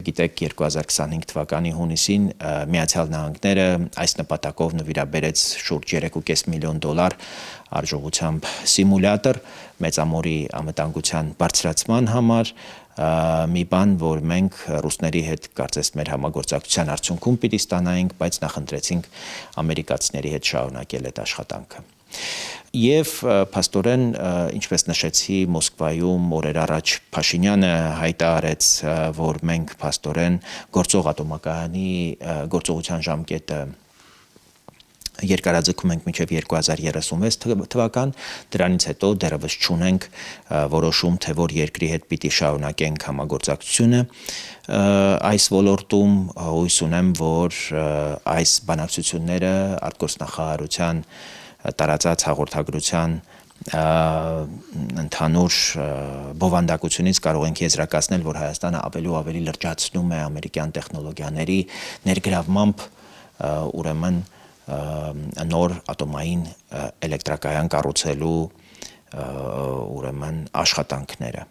գիտեք 2025 թվականի հունիսին Միացյալ Նահանգները այս նպատակով նվիրաբերեց շուրջ $3.5 միլիոն արժողությամբ սիմուլյատոր մեծամորի անվտանգության բարձրացման համար մի բան, որ մենք ռուսների հետ կարծես մեր համագործակցության արդյունքում պիտի ստանայինք, բայց նախընտրեցինք ամերիկացիների հետ շարունակել այդ աշխատանքը։ Եվ փաստորեն, ինչպես նշեցի, Մոսկվայում օրեր առաջ Փաշինյանը հայտարարեց, որ մենք փաստորեն գործող ատոմակայանի գործողության ժամկետը երկարաձգում ենք մինչև 2036 թվական, դրանից հետո դեռևս չունենք որոշում, թե որ երկրի հետ պիտի շարունակենք համագործակցությունը այս ոլորտում, հույս ունեմ, որ այս բանակցությունները արտգործնախարարության տարածած հաղորդագրության ընդհանուր բովանդակությունից կարող ենք եզրակացնել, որ Հայաստանը ավելի ու ավելի լրջացնում է ամերիկյան տեխնոլոգիաների ներգրավմամբ ուրեմն նոր ատոմային էլեկտրակայան կառուցելու ուրեմն աշխատանքները։